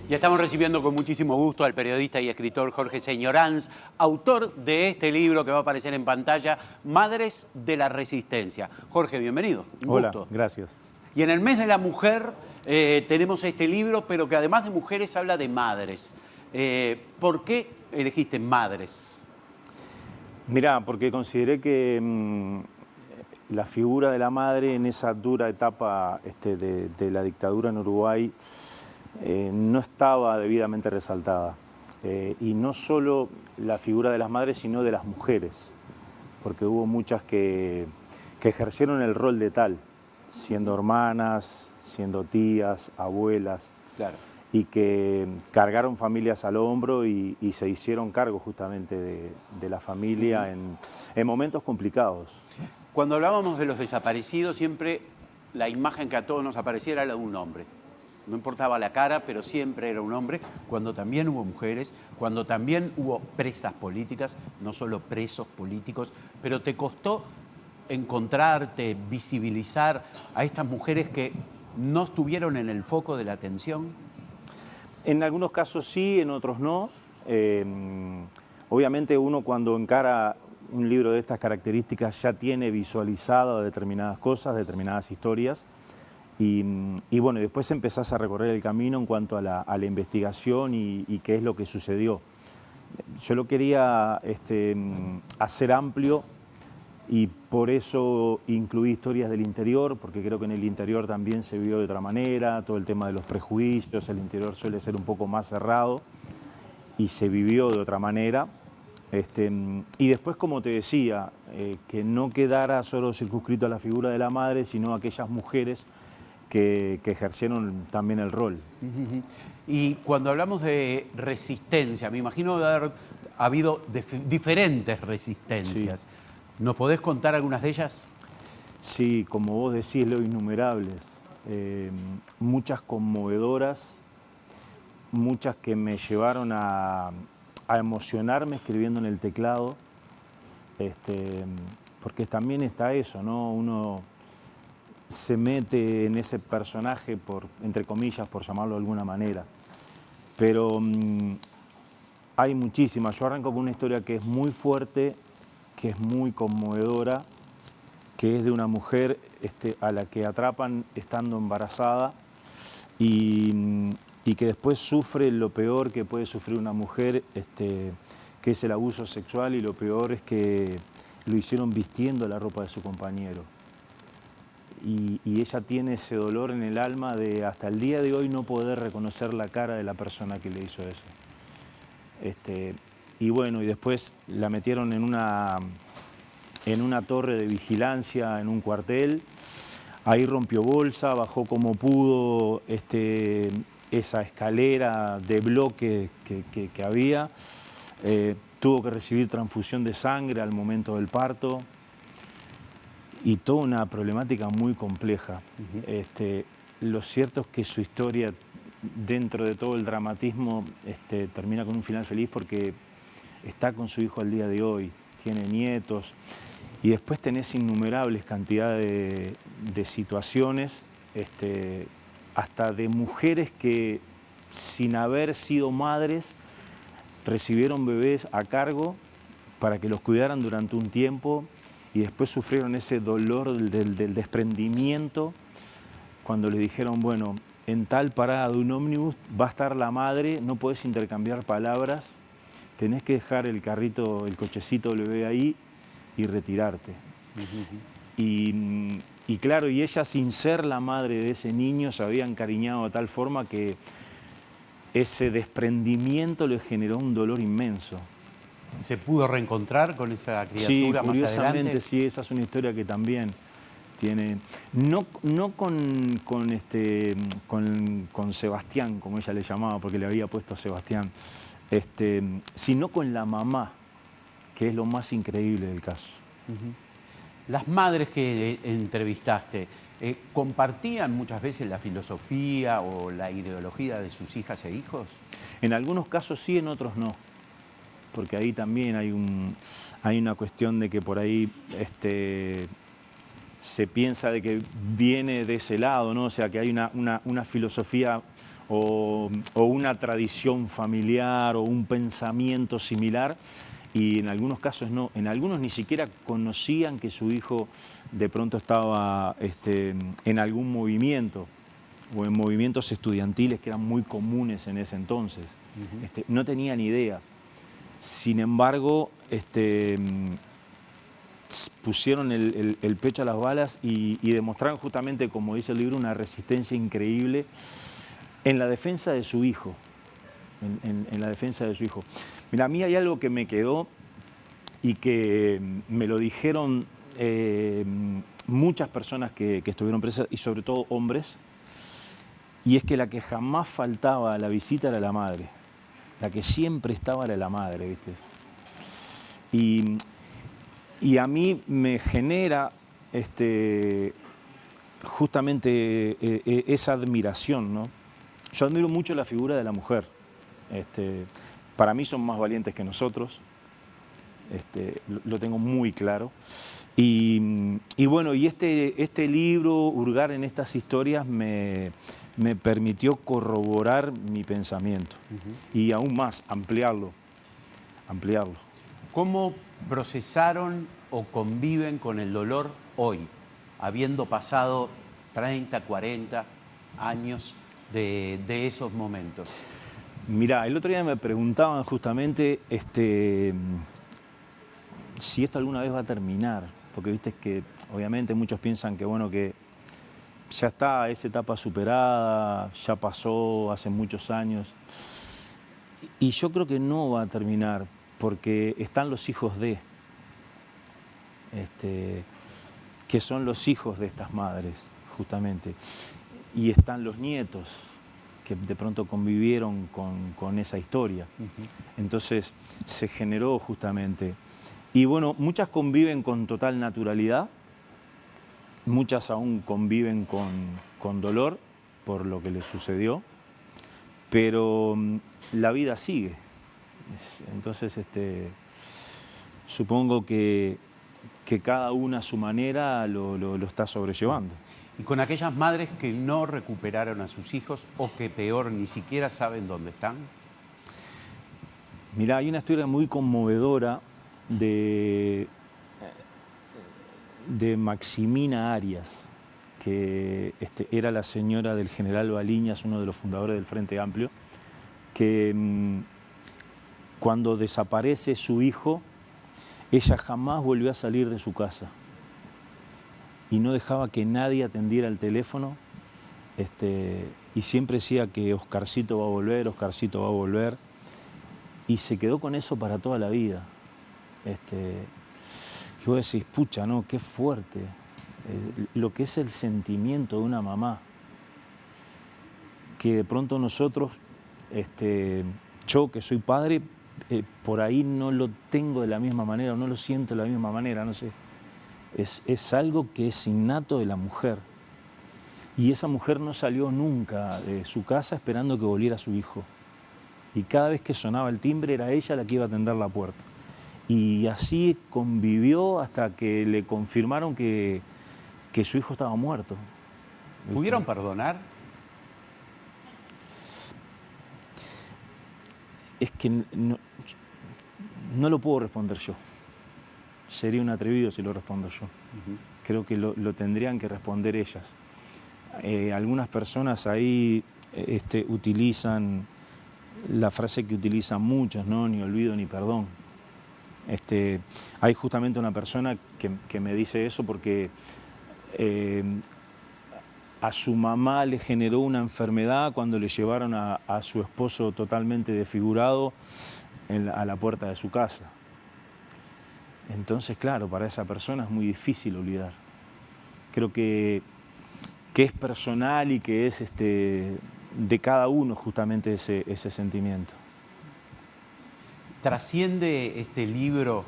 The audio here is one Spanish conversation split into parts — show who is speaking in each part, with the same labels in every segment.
Speaker 1: Y estamos recibiendo con muchísimo gusto al periodista y escritor Jorge Señoranz, autor de este libro que va a aparecer en pantalla, Madres de la Resistencia. Jorge, bienvenido. Un
Speaker 2: Hola,
Speaker 1: gusto.
Speaker 2: gracias.
Speaker 1: Y en el mes de la mujer tenemos este libro, pero que además de mujeres habla de madres. ¿Por qué elegiste madres?
Speaker 2: Mirá, porque consideré que la figura de la madre en esa dura etapa de la dictadura en Uruguay no estaba debidamente resaltada. Y no solo la figura de las madres, sino de las mujeres, porque hubo muchas que ejercieron el rol de tal, siendo hermanas, siendo tías, abuelas,
Speaker 1: Claro.
Speaker 2: y que cargaron familias al hombro y se hicieron cargo justamente de la familia en momentos complicados.
Speaker 1: Cuando hablábamos de los desaparecidos, siempre la imagen que a todos nos apareciera era la de un hombre. No importaba la cara, pero siempre era un hombre, cuando también hubo mujeres, cuando también hubo presas políticas, no solo presos políticos, pero te costó encontrarte, visibilizar a estas mujeres que no estuvieron en el foco de la atención.
Speaker 2: En algunos casos sí, en otros no. Obviamente uno cuando encara un libro de estas características ya tiene visualizado determinadas cosas, determinadas historias. Y bueno, después empezás a recorrer el camino en cuanto a la investigación y qué es lo que sucedió. Yo lo quería hacer amplio y por eso incluí historias del interior, porque creo que en el interior también se vivió de otra manera, todo el tema de los prejuicios, el interior suele ser un poco más cerrado y se vivió de otra manera. Y después, como te decía, que no quedara solo circunscrito a la figura de la madre, sino a aquellas mujeres que ejercieron también el rol.
Speaker 1: Y cuando hablamos de resistencia, me imagino haber habido diferentes resistencias.
Speaker 2: Sí.
Speaker 1: ¿Nos podés contar algunas de ellas?
Speaker 2: Sí, como vos decís, Leo, innumerables. Muchas conmovedoras, muchas que me llevaron a emocionarme escribiendo en el teclado, porque también está eso, ¿no? Uno se mete en ese personaje, entre comillas, por llamarlo de alguna manera. Pero hay muchísimas. Yo arranco con una historia que es muy fuerte, que es muy conmovedora, que es de una mujer a la que atrapan estando embarazada y que después sufre lo peor que puede sufrir una mujer, que es el abuso sexual, y lo peor es que lo hicieron vistiendo la ropa de su compañero. Y ella tiene ese dolor en el alma de hasta el día de hoy no poder reconocer la cara de la persona que le hizo eso. Y bueno, y después la metieron en una torre de vigilancia, en un cuartel. Ahí rompió bolsa, bajó como pudo esa escalera de bloque que había. Tuvo que recibir transfusión de sangre al momento del parto. Y toda una problemática muy compleja. Lo cierto es que su historia, dentro de todo el dramatismo, termina con un final feliz porque está con su hijo al día de hoy, tiene nietos, y después tenés innumerables cantidades de situaciones, hasta de mujeres que, sin haber sido madres, recibieron bebés a cargo para que los cuidaran durante un tiempo y después sufrieron ese dolor del desprendimiento cuando les dijeron, bueno, en tal parada de un ómnibus va a estar la madre, no podés intercambiar palabras, tenés que dejar el carrito, el cochecito bebé ahí y retirarte. Y claro, y ella, sin ser la madre de ese niño, se había encariñado de tal forma que ese desprendimiento le generó un dolor inmenso.
Speaker 1: ¿Se pudo reencontrar con esa criatura
Speaker 2: Sí,
Speaker 1: más
Speaker 2: curiosamente,
Speaker 1: adelante?
Speaker 2: sí, esa es una historia que también tiene, no con Sebastián, como ella le llamaba, porque le había puesto Sebastián, sino con la mamá, que es lo más increíble del caso.
Speaker 1: Las madres que entrevistaste, ¿compartían muchas veces la filosofía o la ideología de sus hijas e hijos?
Speaker 2: En algunos casos sí, en otros no, porque ahí también hay una cuestión de que por ahí se piensa de que viene de ese lado, ¿no? O sea, que hay una filosofía o una tradición familiar o un pensamiento similar, y en algunos casos no, en algunos ni siquiera conocían que su hijo de pronto estaba en algún movimiento o en movimientos estudiantiles que eran muy comunes en ese entonces. No tenían idea. Sin embargo, pusieron el pecho a las balas y demostraron justamente, como dice el libro, una resistencia increíble en la defensa de su hijo. En la defensa de su hijo. Mira, a mí hay algo que me quedó y que me lo dijeron muchas personas que estuvieron presas, y sobre todo hombres, y es que la que jamás faltaba a la visita era la madre. La que siempre estaba era la madre, ¿viste? Y a mí me genera justamente esa admiración, ¿no? Yo admiro mucho la figura de la mujer. Para mí son más valientes que nosotros, lo tengo muy claro. Y bueno, y este libro, hurgar en estas historias, me permitió corroborar mi pensamiento y aún más ampliarlo.
Speaker 1: ¿Cómo procesaron o conviven con el dolor hoy, habiendo pasado 30, 40 años de esos momentos?
Speaker 2: Mirá, el otro día me preguntaban justamente si esto alguna vez va a terminar, porque viste que obviamente muchos piensan que bueno, que ya está esa etapa superada, ya pasó hace muchos años, y yo creo que no va a terminar, porque están los hijos que son los hijos de estas madres, justamente, y están los nietos que de pronto convivieron con esa historia. Entonces se generó justamente. Y bueno, muchas conviven con total naturalidad, muchas aún conviven con dolor por lo que les sucedió, pero la vida sigue. Entonces supongo que cada una a su manera lo está sobrellevando.
Speaker 1: Y con aquellas madres que no recuperaron a sus hijos o que peor, ni siquiera saben dónde están.
Speaker 2: Mirá, hay una historia muy conmovedora de Maximina Arias, que era la señora del general Baliñas, uno de los fundadores del Frente Amplio, que cuando desaparece su hijo, ella jamás volvió a salir de su casa y no dejaba que nadie atendiera el teléfono, y siempre decía que Oscarcito va a volver, Oscarcito va a volver, y se quedó con eso para toda la vida. Y vos decís, pucha, ¿no? Qué fuerte, lo que es el sentimiento de una mamá, que de pronto nosotros, yo que soy padre, por ahí no lo tengo de la misma manera, no lo siento de la misma manera, no sé. Es algo que es innato de la mujer. Y esa mujer no salió nunca de su casa esperando que volviera su hijo. Y cada vez que sonaba el timbre era ella la que iba a atender la puerta. Y así convivió hasta que le confirmaron que su hijo estaba muerto. ¿Viste?
Speaker 1: ¿Pudieron perdonar?
Speaker 2: Es que no lo puedo responder yo. Sería un atrevido si lo respondo yo. Creo que lo tendrían que responder ellas. Algunas personas ahí utilizan la frase que utilizan muchos, ¿no? Ni olvido ni perdón. Hay justamente una persona que me dice eso porque a su mamá le generó una enfermedad cuando le llevaron a su esposo totalmente desfigurado a la puerta de su casa. Entonces, claro, para esa persona es muy difícil olvidar. Creo que es personal y que es de cada uno justamente ese sentimiento.
Speaker 1: ¿Trasciende este libro?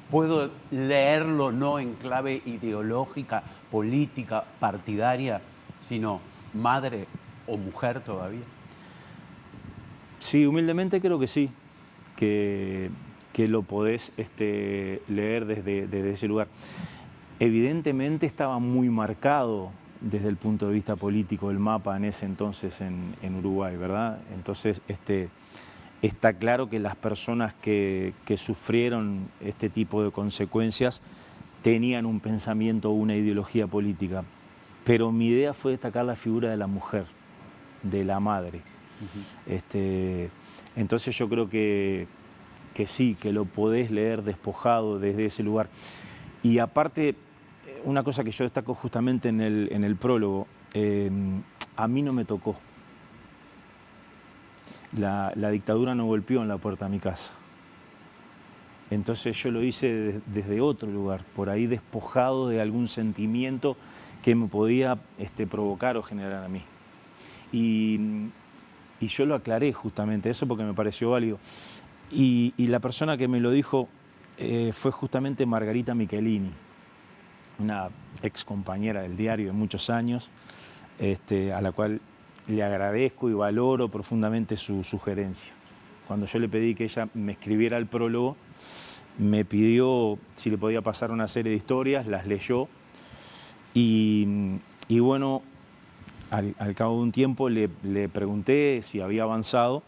Speaker 1: ¿Puedo leerlo no en clave ideológica, política, partidaria, sino madre o mujer todavía?
Speaker 2: Sí, humildemente creo que sí, que lo podés leer desde ese lugar. Evidentemente estaba muy marcado desde el punto de vista político del mapa en ese entonces en Uruguay, ¿verdad? Entonces, está claro que las personas que sufrieron este tipo de consecuencias tenían un pensamiento o una ideología política, pero mi idea fue destacar la figura de la mujer, de la madre. Entonces yo creo que sí, que lo podés leer despojado desde ese lugar. Y aparte, una cosa que yo destaco justamente en el prólogo, a mí no me tocó. La dictadura no golpeó en la puerta de mi casa. Entonces yo lo hice desde otro lugar, por ahí despojado de algún sentimiento que me podía provocar o generar a mí. Y yo lo aclaré justamente eso porque me pareció válido. Y la persona que me lo dijo fue justamente Margarita Michelini, una ex compañera del diario de muchos años, a la cual le agradezco y valoro profundamente su sugerencia. Cuando yo le pedí que ella me escribiera el prólogo, me pidió si le podía pasar una serie de historias, las leyó y bueno, al cabo de un tiempo le pregunté si había avanzado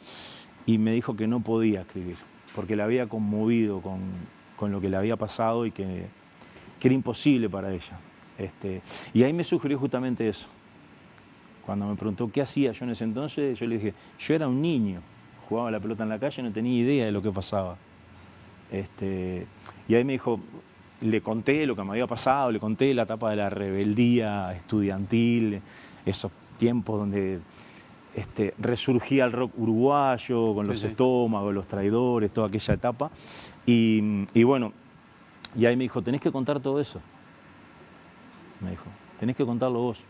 Speaker 2: y me dijo que no podía escribir, porque le había conmovido con lo que le había pasado y que era imposible para ella. Y ahí me sugirió justamente eso. Cuando me preguntó qué hacía yo en ese entonces, yo le dije, yo era un niño, jugaba la pelota en la calle, no tenía idea de lo que pasaba. Y ahí me dijo, le conté lo que me había pasado, le conté la etapa de la rebeldía estudiantil, esos tiempos donde resurgía el rock uruguayo con los Estómagos, los Traidores, toda aquella etapa. Y bueno, y ahí me dijo, tenés que contar todo eso. Me dijo, tenés que contarlo vos.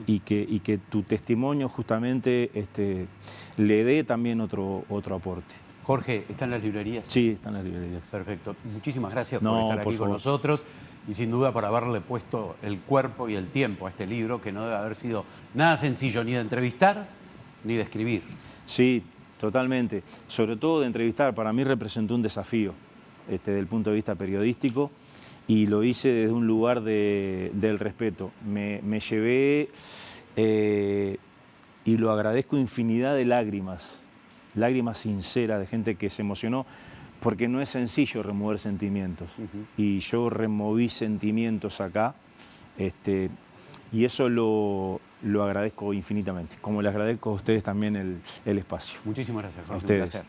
Speaker 2: Y que tu testimonio justamente le dé también otro aporte.
Speaker 1: Jorge, ¿está en las librerías?
Speaker 2: Sí, está en las librerías.
Speaker 1: Perfecto. Muchísimas gracias por estar aquí con nosotros y sin duda por haberle puesto el cuerpo y el tiempo a este libro, que no debe haber sido nada sencillo ni de entrevistar ni de escribir.
Speaker 2: Sí, totalmente. Sobre todo de entrevistar, para mí representó un desafío desde el punto de vista periodístico y lo hice desde un lugar del respeto. Me llevé, y lo agradezco, infinidad de lágrimas sinceras de gente que se emocionó, porque no es sencillo remover sentimientos. Y yo removí sentimientos acá, y eso lo agradezco infinitamente, como le agradezco a ustedes también el espacio.
Speaker 1: Muchísimas gracias, Jorge.
Speaker 2: A ustedes.